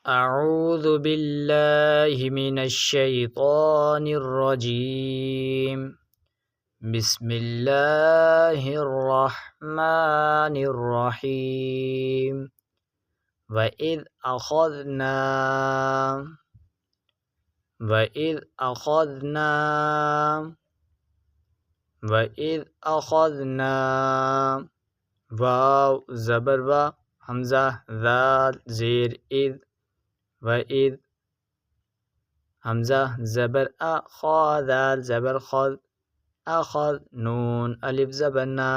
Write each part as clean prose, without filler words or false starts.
अऊज़ु बिल्लाहि मिनश्शैतानिर्रजीम। बिस्मिल्लाहिर्रहमानिर्रहीम। वइज़ अख़ज़ना वइज़ अख़ज़ना वइज़ अख़ज़ना। वाव ज़बर व, हमज़ा ज़ाल ज़ेर इज़। वइज़ हमज़ा ज़बर अ, ख़ा दाल ज़बर ख़ज़, अख़ज़ नून अलिफ ज़बर ना।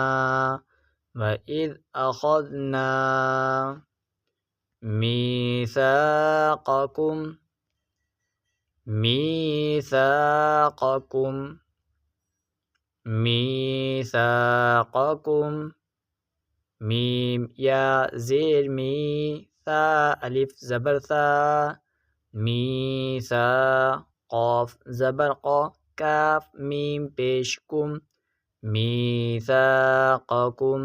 वइज़ अख़ज़ना मीसाक़कुम मीसाक़कुम मीसाक़कुम। मीम या ज़ेर मी, सा अलिफ ज़बर सा, मीसा क़ाफ ज़बर क़ा, काफ मीम पेश कुम, मीसाक़कुम।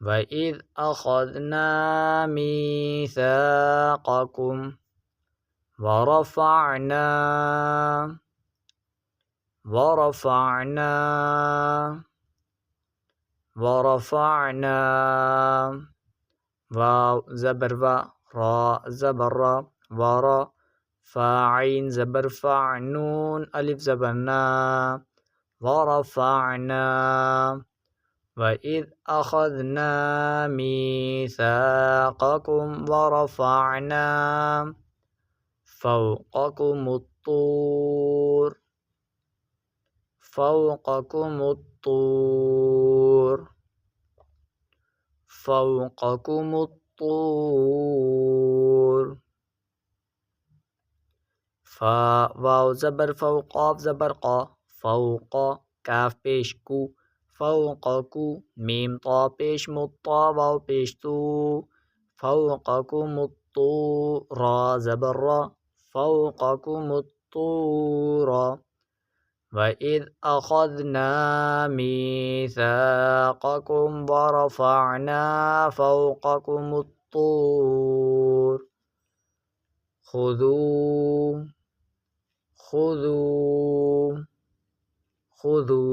वइज़ अख़ज़ना मीसाक़कुम वरफ़अना वरफ़अना वरफ़अना। वाव ज़बर व, रा ज़बर रा, वरा। फ़ा आइन ज़बर फ़ा, नून अलिफ ज़बर ना, वरफ़अना। वइज़ अख़ज़ना मीसाक़कुम वरफ़अना फ़ौक़कुमुत्तूर फ़ौक़कुमुत्तूर फ़ौक़कुमुत्तूर। फ़ा वाव ज़बर फ़ौ, क़ाफ ज़बर क़ा, फ़ौक़ काफ पेश कु, फ़ौक़कु मीम ता पेश मुत्ता, वाव पेश तू, फ़ौक़कुमुत्तू रा ज़बर रा, फ़ौक़कुमुत्तूरा। वइज़ अख़ज़ना मीसाक़कुम वरफ़अना फ़ौक़कुमुत्तूर। ख़ुज़ू ख़ुज़ू ख़ुज़ू।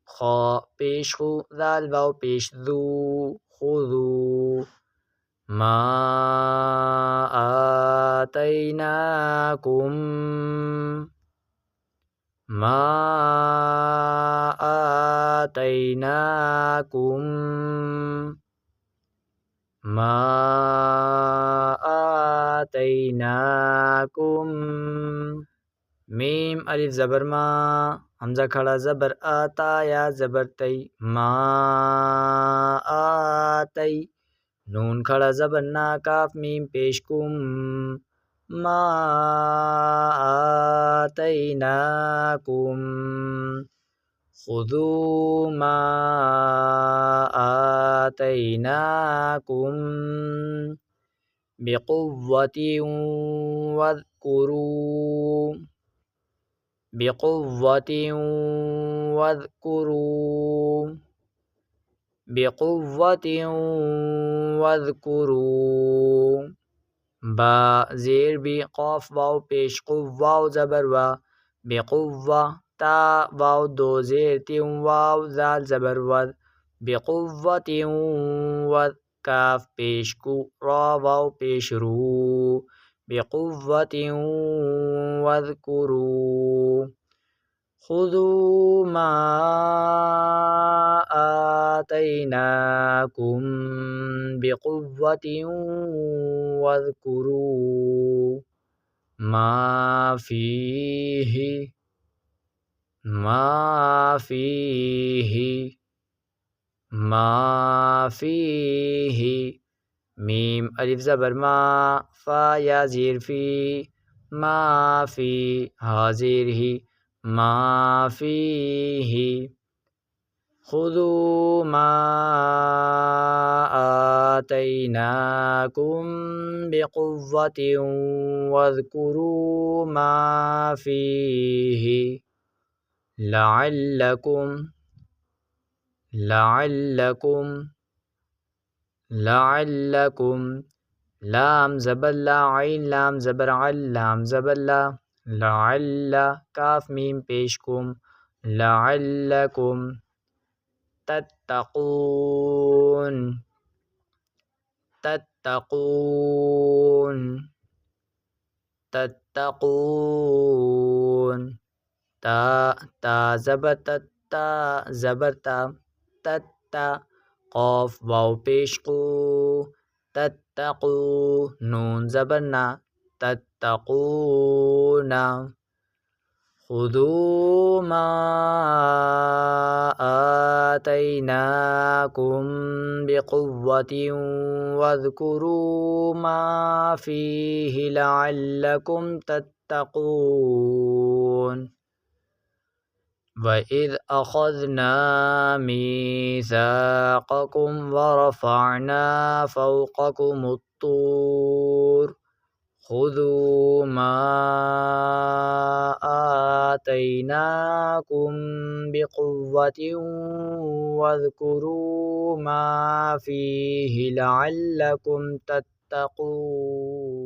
ख़ा पेश खु, दाल वाव पेश ज़ू, ख़ुज़ू। मा आतैनाकुम मा आतैनाकुम मा आतैनाकुम। मीम अलिफ ज़बर मा, हमज़ा खड़ा ज़बर आता, या ज़बर तई, मा आतई। नून खड़ा ज़बर ना, काफ मीम पेश कुम, मा आतैनाकुम। ख़ुज़ू मा आतैनाकुम बिक़ुव्वतिन वज़्कुरू बिक़ुव्वतिन वज़्कुरू बिक़ुव्वतिन वज़्कुरू। बा ज़ेर बी, क़ाफ वाव पेश कु, वाव ज़बर वा, बेक़ुव्वा ता वाव दो ज़ेर तिन, वाव ज़ाल ज़बर वद, बेक़ुव्वतिन वद काफ पेश कु, रा वाव पेश रू, बेक़ुव्वतिन वज़्कुरू। ख़ुज़ू मा आतैनाकुम बिक़ुव्वतिन वज़्कुरू मा फ़ीहि मा फ़ीहि मा फ़ीहि। मीम अलिफ ज़बर मा, फ़ा या ज़ेर फ़ी, मा फ़ी हा ज़ेर ही, मा फ़ीहि। ख़ुज़ू मा आतैनाकुम बिक़ुव्वतिन वज़्कुरू मा फ़ीहि लअल्लकुम लअल्लकुम लअल्लकुम लाम ज़बर ला, आइन लाम ज़बर अल, लाम ज़बर ला, लअल्ला काफ मीम पेश कुम, लअल्लकुम तत्तकून, तत्तकून, तत्तकून ता ता ज़बर ता ज़बर ता तत्ता क़ाफ वाव पेश को तत्तकू नून ज़बर ना तत्तकूना खुदू मा आतैनाकुम बिक़ुव्वतिन वज़्कुरू मा फ़ीहि लअल्लकुम तत्तकून वइज़ अख़ज़ना मीसाक़कुम वरफ़अना फ़ौक़कुमुत्तूर खुदू मा आतैनाकुम बिक़ुव्वतिन वज़्कुरू मा फ़ीहि लअल्लकुम तत्तकून।